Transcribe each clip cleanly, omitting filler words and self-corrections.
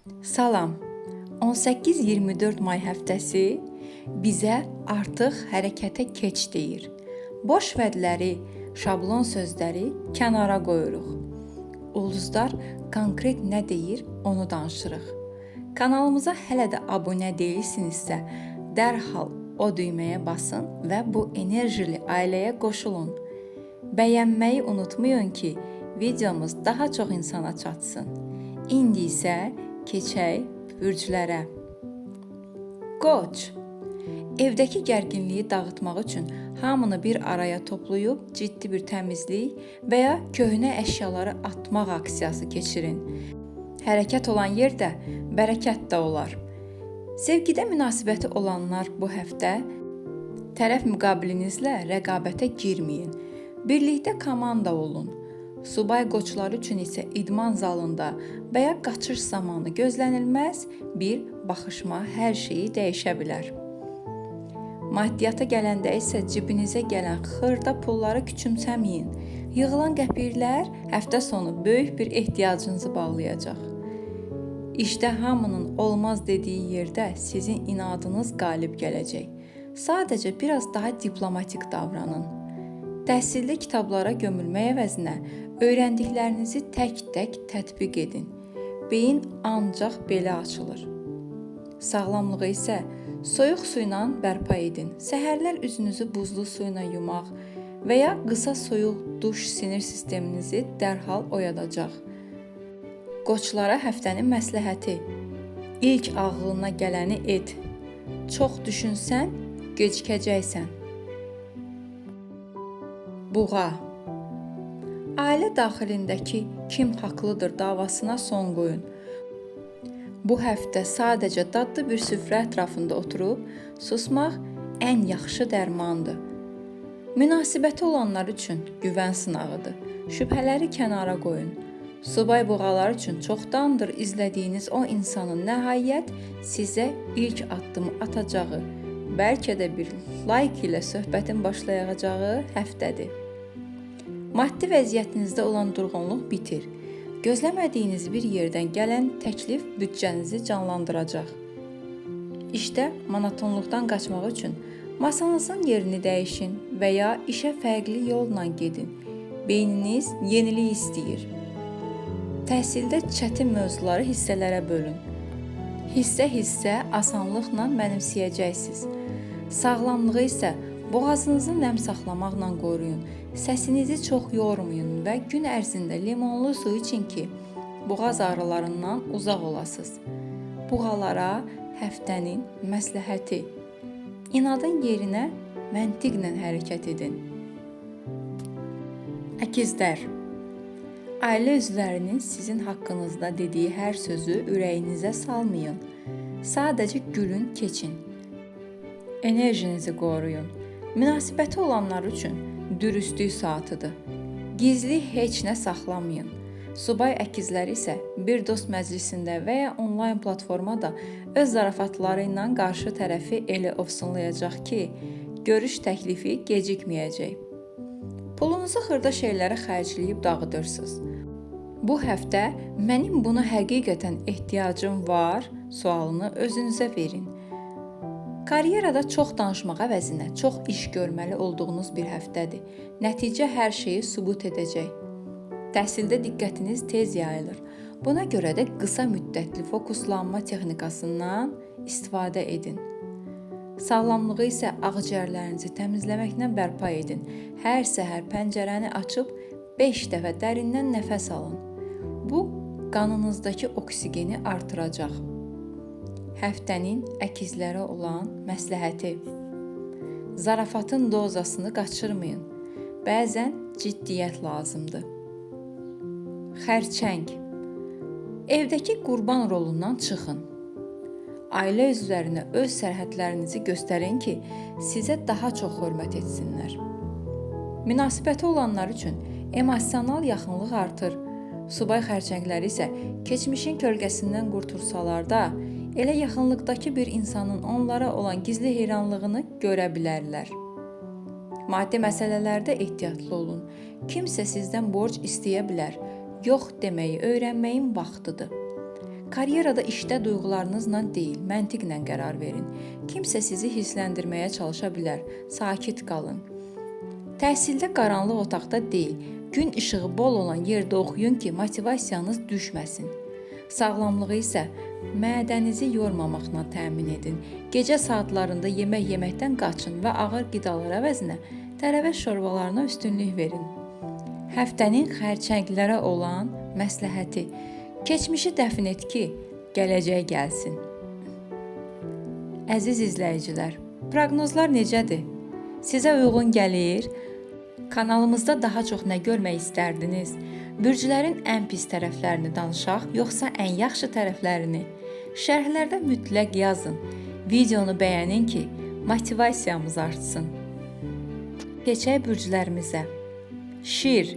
Salam. 18-24 may həftəsi bizə artıq hərəkətə keç deyir. Boş vədləri, şablon sözləri kənara qoyuruq. Ulduzlar konkret nə deyir, onu danışırıq. Kanalımıza hələ də abunə deyilsinizsə, dərhal o düyməyə basın və bu enerjili ailəyə qoşulun. Bəyənməyi unutmayın ki, videomuz daha çox insana çatsın. İndi isə keçək bürclərə. Qoç. Evdəki gərginliyi dağıtmaq üçün hamını bir araya toplayıb ciddi bir təmizlik və ya köhnə əşyaları atmaq aksiyası keçirin. Hərəkət olan yerdə bərəkət də olar. Sevgidə münasibəti olanlar bu həftə tərəf müqabilinizlə rəqabətə girməyin. Birlikdə komanda olun. Subay qoçlar üçün isə idman zalında və ya qaçış zamanı gözlənilməz bir baxışma hər şeyi dəyişə bilər. Maddiyata gələndə isə cibinizə gələn xırda pulları küçümsəməyin. Yığılan qəpiklər həftə sonu böyük bir ehtiyacınızı bağlayacaq. İşdə hamının olmaz dediyi yerdə sizin inadınız qalib gələcək. Sadəcə biraz daha diplomatik davranın. Təhsildə kitablara gömülmək əvəzinə öyrəndiklərinizi tək-tək tətbiq edin. Beyin ancaq belə açılır. Sağlamlığı isə soyuq su ilə bərpa edin. Səhərlər üzünüzü buzlu su ilə yumaq və ya qısa soyuq duş sinir sisteminizi dərhal oyadacaq. Qoçlara həftənin məsləhəti: İlk ağlına gələni et. Çox düşünsən, gecikəcəksən. Buğa. Ailə daxilindəki kim haqlıdır davasına son qoyun. Bu həftə sadəcə dadlı bir süfrə ətrafında oturub susmaq ən yaxşı dərmandır. Münasibəti olanlar üçün güvən sınağıdır. Şübhələri kənara qoyun. Subay buğalar üçün çoxdandır izlədiyiniz o insanın nəhayət sizə ilk addımı atacağı, bəlkə də bir like ilə söhbətin başlayacağı həftədir. Maddi vəziyyətinizdə olan durğunluq bitir. Gözləmədiyiniz bir yerdən gələn təklif büdcənizi canlandıracaq. İşdə monotonluqdan qaçmaq üçün masanızın yerini dəyişin və ya işə fərqli yolla gedin. Beyniniz yenilik istəyir. Təhsildə çətin mövzuları hissələrə bölün. Hissə-hissə asanlıqla mənimsəyəcəksiniz. Sağlamlığı isə boğazınızı nəm saxlamaqla qoruyun. Səsinizi çox yormayın və gün ərzində limonlu su için ki, boğaz ağrılarından uzaq olasınız. Buğalara həftənin məsləhəti: İnadın yerinə məntiqlə hərəkət edin. Əkizlər. Ailə üzvlərinin sizin haqqınızda dediyi hər sözü ürəyinizə salmayın. Sadəcə gülün, keçin. Enerjinizi qoruyun. Münasibəti olanlar üçün dürüstlük saatıdır. Gizli heç nə saxlamayın. Subay əkizləri isə bir dost məclisində və ya onlayn platformada öz zarafatları ilə qarşı tərəfi elə ofsunlayacaq ki, görüş təklifi gecikməyəcək. Pulunuzu xırda şeylərə xərcləyib dağıdırsınız. Bu həftə mənim buna həqiqətən ehtiyacım var sualını özünüzə verin. Karyerada çox danışmaq əvəzinə çox iş görməli olduğunuz bir həftədir. Nəticə hər şeyi sübut edəcək. Təhsildə diqqətiniz tez yayılır. Buna görə də qısa müddətli fokuslanma texnikasından istifadə edin. Sağlamlığı isə ağciyərlərinizi təmizləməklə bərpa edin. Hər səhər pəncərəni açıb 5 dəfə dərindən nəfəs alın. Bu, qanınızdakı oksigeni artıracaq. Həftənin əkizlərə olan məsləhəti: Zarafatın dozasını qaçırmayın. Bəzən ciddiyyət lazımdır. Xərçəng. Evdəki qurban rolundan çıxın. Ailə üzvlərinə öz sərhədlərinizi göstərin ki, sizə daha çox hörmət etsinlər. Münasibəti olanlar üçün emosional yaxınlıq artır. Subay xərçəngləri isə keçmişin kölgəsindən qurtulsalar da, elə yaxınlıqdakı bir insanın onlara olan gizli heyranlığını görə bilərlər. Maddi məsələlərdə ehtiyatlı olun. Kimsə sizdən borc istəyə bilər. Yox deməyi öyrənməyin vaxtıdır. Karyerada, işdə duyğularınızla deyil, məntiqlə qərar verin. Kimsə sizi hissləndirməyə çalışa bilər. Sakit qalın. Təhsildə qaranlıq otaqda deyil, gün işığı bol olan yerdə oxuyun ki, motivasiyanız düşməsin. Sağlamlığı isə mədənizi yormamaqla təmin edin. Gecə saatlarında yemək yeməkdən qaçın və ağır qidalar əvəzinə tərəvəz şorbalarına üstünlük verin. Həftənin xərçənglərə olan məsləhəti: keçmişi dəfn et ki, gələcək gəlsin. Əziz izləyicilər, proqnozlar necədir? Sizə uyğun gəlir? Kanalımızda daha çox nə görmək istərdiniz? Bürclərin ən pis tərəflərini danışaq, yoxsa ən yaxşı tərəflərini? Şərhlərdə mütləq yazın. Videonu bəyənin ki, motivasiyamız artsın. Keçək bürclərimizə. Şir.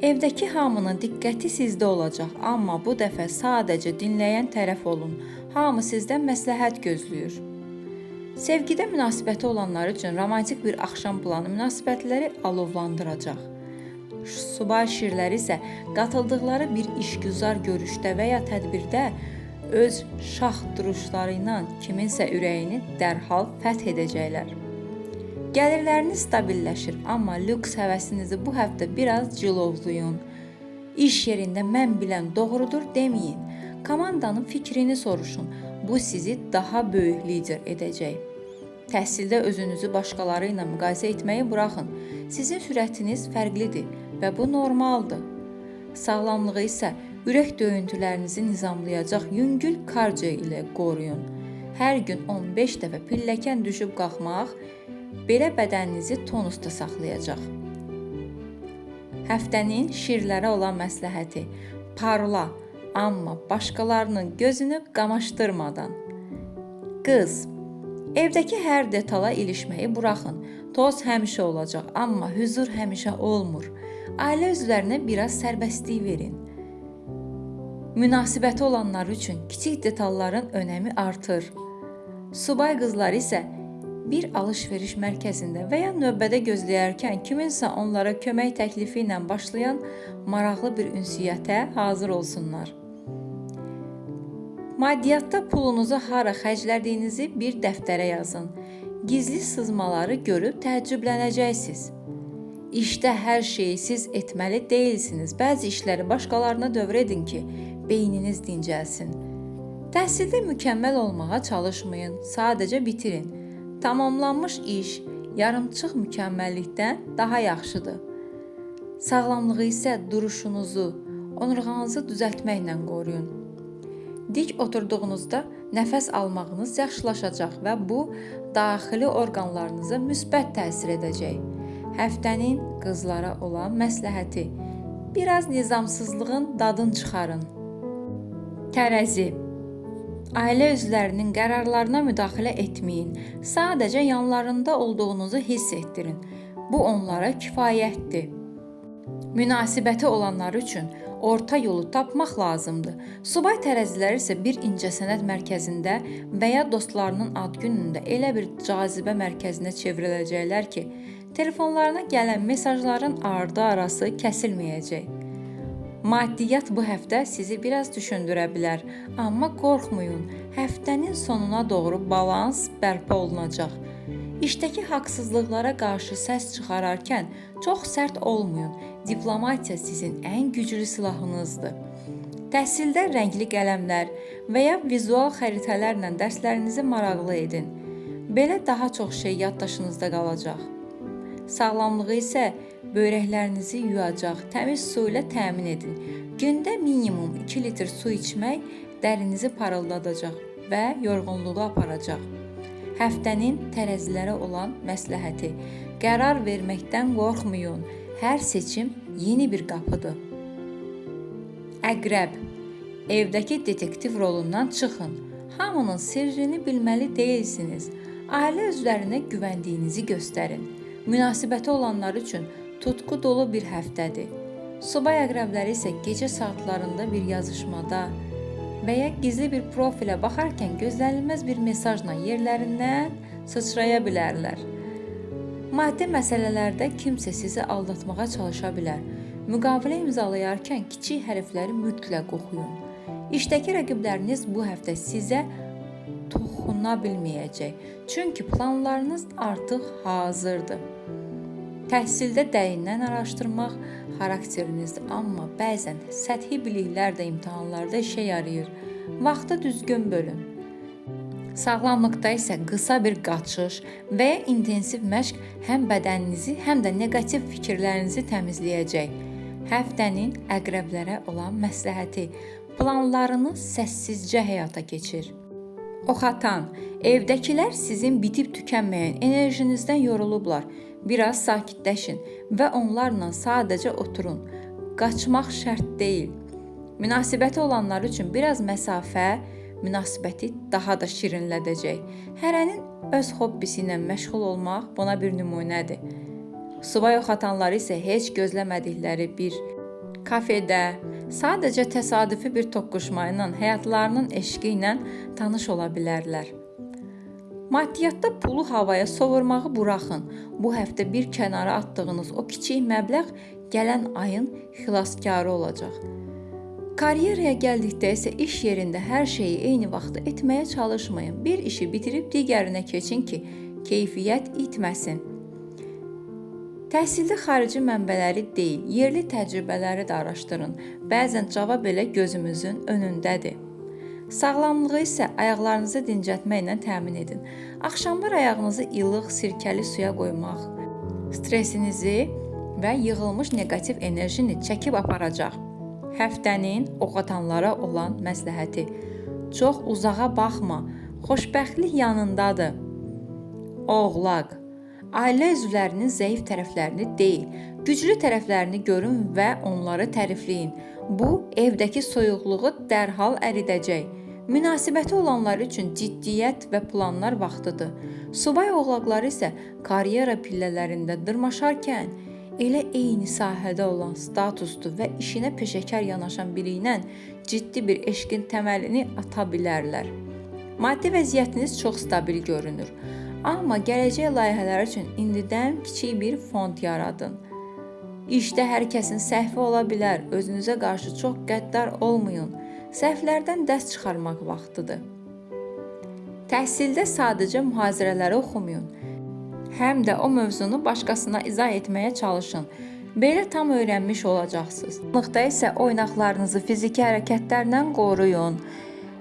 Evdəki hamının diqqəti sizdə olacaq, amma bu dəfə sadəcə dinləyən tərəf olun. Hamı sizdən məsləhət gözləyir. Sevgidə münasibəti olanlar üçün romantik bir axşam planı münasibətləri alovlandıracaq. Subay şirləri isə qatıldıqları bir işgüzar görüşdə və ya tədbirdə öz şax duruşları ilə kiminsə ürəyini dərhal fəth edəcəklər. Gəlirləriniz stabilləşir, amma lüks həvəsinizi bu həftə biraz cilovlayın. İş yerində mən bilən doğrudur deməyin. Komandanın fikrini soruşun. Bu sizi daha böyük lider edəcək. Təhsildə özünüzü başqaları ilə müqayisə etməyi buraxın. Sizin sürətiniz fərqlidir və bu normaldır. Sağlamlığı isə ürək döyüntülərinizi nizamlayacaq yüngül kardiyo ilə qoruyun. Hər gün 15 dəfə pilləkən düşüb qalxmaq belə bədəninizi tonusda saxlayacaq. Həftənin şirlərə olan məsləhəti: parla, amma başqalarının gözünü qamaşdırmadan. Qız. Evdəki hər detala ilişməyi buraxın. Toz həmişə olacaq, amma hüzur həmişə olmur. Ailə üzvlərinə biraz sərbəstlik verin. Münasibəti olanlar üçün kiçik detalların önəmi artır. Subay qızlar isə bir alış-veriş mərkəzində və ya növbədə gözləyərkən kiminsə onlara kömək təklifi ilə başlayan maraqlı bir ünsiyyətə hazır olsunlar. Maddiyyatda pulunuzu hara xərclədiyinizi bir dəftərə yazın. Gizli sızmaları görüb təəccüblənəcəksiniz. İşdə hər şeyi siz etməli deyilsiniz. Bəzi işləri başqalarına dövr edin ki, beyniniz dincəlsin. Təhsildə mükəmməl olmağa çalışmayın, sadəcə bitirin. Tamamlanmış iş yarımçıq mükəmməllikdən daha yaxşıdır. Sağlamlığı isə duruşunuzu, onurğanızı düzəltməklə qoruyun. Dik oturduğunuzda nəfəs almağınız yaxşılaşacaq və bu daxili orqanlarınıza müsbət təsir edəcək. Həftənin qızlara olan məsləhəti: biraz nizamsızlığın dadını çıxarın. Tərəzi. Ailə üzvlərinin qərarlarına müdaxilə etməyin. Sadəcə yanlarında olduğunuzu hiss etdirin. Bu onlara kifayətdir. Münasibəti olanlar üçün orta yolu tapmaq lazımdır. Subay tərəzilər isə bir incəsənət mərkəzində və ya dostlarının ad günündə elə bir cazibə mərkəzinə çevriləcəklər ki, telefonlarına gələn mesajların ardı arası kəsilməyəcək. Maddiyyat bu həftə sizi biraz düşündürə bilər, amma qorxmayın, həftənin sonuna doğru balans bərpa olunacaq. İşdəki haqsızlıqlara qarşı səs çıxararkən çox sərt olmayın. Diplomatiya sizin ən güclü silahınızdır. Təhsildə rəngli qələmlər və ya vizual xəritələrlə dərslərinizi maraqlı edin. Belə daha çox şey yaddaşınızda qalacaq. Sağlamlığı isə böyrəklərinizi yuyacaq, təmiz su ilə təmin edin. Gündə minimum 2 litr su içmək dərinizi parıldadacaq və yorğunluğu aparacaq. Həftənin tərəzilərə olan məsləhəti: qərar verməkdən qorxmayın. Hər seçim yeni bir qapıdır. Əqrəb. Evdəki detektiv rolundan çıxın. Hamının sirrini bilməli deyilsiniz. Ailə üzvlərinə güvəndiyinizi göstərin. Münasibəti olanlar üçün tutqu dolu bir həftədir. Subay əqrəbləri isə gecə saatlarında bir yazışmada və ya gizli bir profilə baxarkən gözlənilməz bir mesajla yerlərindən sıçraya bilərlər. Maddi məsələlərdə kimsə sizi aldatmağa çalışa bilər. Müqavilə imzalayarkən kiçik hərfləri mütləq oxuyun. İşdəki rəqibləriniz bu həftə sizə toxuna bilməyəcək. Çünki planlarınız artıq hazırdır. Təhsildə dərindən araşdırmaq xarakterinizdir, amma bəzən səthi biliklər də imtahanlarda işə yarayır. Vaxtı düzgün bölün. Sağlamlıqda isə qısa bir qaçış və ya intensiv məşq həm bədəninizi, həm də neqativ fikirlərinizi təmizləyəcək. Həftənin əqrəblərə olan məsləhəti: planlarını səssizcə həyata keçir. Oxatan, evdəkilər sizin bitib tükənməyən enerjinizdən yorulublar. Biraz sakitləşin və onlarla sadəcə oturun. Qaçmaq şərt deyil. Münasibəti olanlar üçün biraz məsafə münasibəti daha da şirinlədəcək. Hərənin öz hobbisi ilə məşğul olmaq buna bir nümunədir. Subay oxatanları isə heç gözləmədikləri bir kafedə, sadəcə təsadüfi bir toqquşma ilə, həyatlarının eşqi ilə tanış ola bilərlər. Maddiyyatda pulu havaya sovurmağı buraxın. Bu həftə bir kənara atdığınız o kiçik məbləğ gələn ayın xilaskarı olacaq. Karyeraya gəldikdə isə iş yerində hər şeyi eyni vaxtda etməyə çalışmayın. Bir işi bitirib digərinə keçin ki, keyfiyyət itməsin. Təhsildə xarici mənbələri deyil, yerli təcrübələri də araşdırın. Bəzən cavab elə gözümüzün önündədir. Sağlamlığı isə ayaqlarınızı dincəltməklə təmin edin. Axşamlar ayağınızı ilıq, sirkəli suya qoymaq stressinizi və yığılmış neqativ enerjini çəkib aparacaq. Həftənin oxatanlara olan məsləhəti: çox uzağa baxma, xoşbəxtlik yanındadır. Oğlaq, ailə üzvlərinin zəif tərəflərini deyil, güclü tərəflərini görün və onları tərifləyin. Bu, evdəki soyuqluğu dərhal əridəcək. Münasibəti olanlar üçün ciddiyyət və planlar vaxtıdır. Subay oğlaqları isə karyera pillələrində dırmaşarkən elə eyni sahədə olan statuslu və işinə peşəkar yanaşan biri ilə ciddi bir eşqin təməlini ata bilərlər. Maddi vəziyyətiniz çox stabil görünür. Amma gələcək layihələr üçün indidən kiçik bir fond yaradın. İşdə hər kəsin səhvi ola bilər. Özünüzə qarşı çox qəddar olmayın. Səhvlərdən dərs çıxarmaq vaxtıdır. Təhsildə sadəcə mühazirələri oxumayın. Həm də o mövzunu başqasına izah etməyə çalışın. Belə tam öyrənmiş olacaqsınız. Sağlamlıqda isə oynaqlarınızı fiziki hərəkətlərlə qoruyun.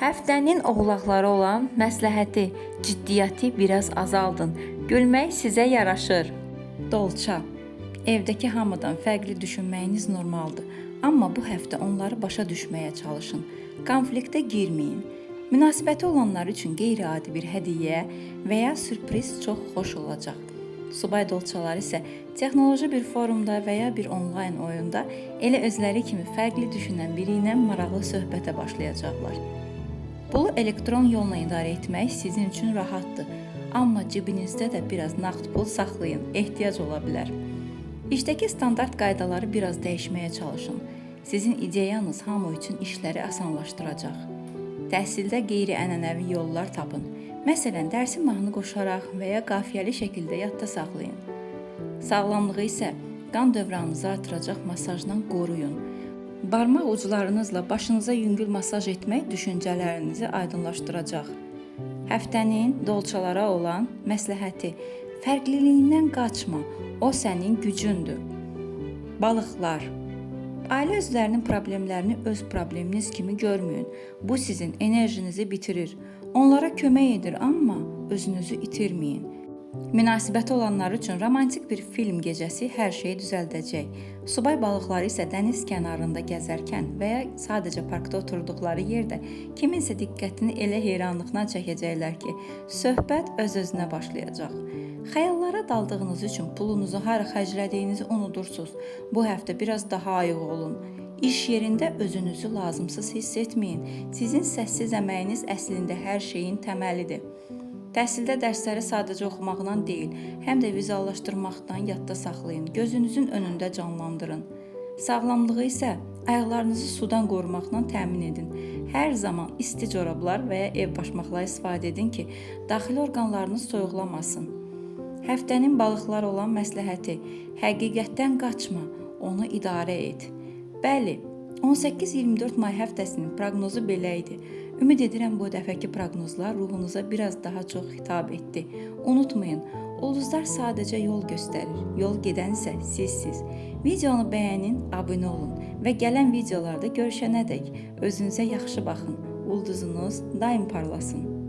Həftənin oğlaqları olan məsləhəti: ciddiyyəti biraz azaldın. Gülmək sizə yaraşır. Dolça, evdəki hamıdan fərqli düşünməyiniz normaldır. Amma bu həftə onları başa düşməyə çalışın. Konfliktə girməyin. Münasibəti olanlar üçün qeyri-adi bir hədiyyə və ya sürpriz çox xoş olacaq. Subay dolçaları isə texnoloji bir forumda və ya bir onlayn oyunda elə özləri kimi fərqli düşünən biri ilə maraqlı söhbətə başlayacaqlar. Pulu elektron yolla idarə etmək sizin üçün rahatdır, amma cibinizdə də biraz nağd pul saxlayın, ehtiyac ola bilər. İşdəki standart qaydaları biraz dəyişməyə çalışın. Sizin ideyanız hamı üçün işləri asanlaşdıracaq. Təhsildə qeyri-ənənəvi yollar tapın. Məsələn, dərsi mahnı qoşaraq və ya qafiyəli şəkildə yadda saxlayın. Sağlamlığı isə qan dövranınızı artıracaq masajla qoruyun. Barmaq uclarınızla başınıza yüngül masaj etmək düşüncələrinizi aydınlaşdıracaq. Həftənin dolçalara olan məsləhəti: fərqliliyindən qaçma, o sənin gücündür. Balıqlar, ailə üzvlərinin problemlərini öz probleminiz kimi görməyin. Bu sizin enerjinizi bitirir. Onlara kömək edir, amma özünüzü itirməyin. Münasibəti olanlar üçün romantik bir film gecəsi hər şeyi düzəldəcək. Subay balıqları isə dəniz kənarında gəzərkən və ya sadəcə parkda oturduqları yerdə kiminsə diqqətini elə heyranlıqla çəkəcəklər ki, söhbət öz-özünə başlayacaq. Xəyallara daldığınız üçün pulunuzu hara xərclədiyinizi unudursunuz. Bu həftə biraz daha ayıq olun. İş yerində özünüzü lazımsız hiss etməyin. Sizin səssiz əməyiniz əslində hər şeyin təməlidir. Təhsildə dərsləri sadəcə oxumaqla deyil, həm də vizuallaşdırmaqdan yadda saxlayın. Gözünüzün önündə canlandırın. Sağlamlığı isə ayaqlarınızı sudan qorumaqla təmin edin. Hər zaman isti corablar və ya ev başmaqları istifadə edin ki, daxili orqanlarınız soyuqlamasın. Həftənin balıqlar olan məsləhəti: həqiqətdən qaçma, onu idarə et. Bəli, 18-24 may həftəsinin proqnozu belə idi. Ümid edirəm bu dəfəki proqnozlar ruhunuza biraz daha çox xitab etdi. Unutmayın, ulduzlar sadəcə yol göstərir. Yol gedən isə sizsiz. Videonu bəyənin, abunə olun və gələn videolarda görüşənədək özünüzə yaxşı baxın. Ulduzunuz daim parlasın.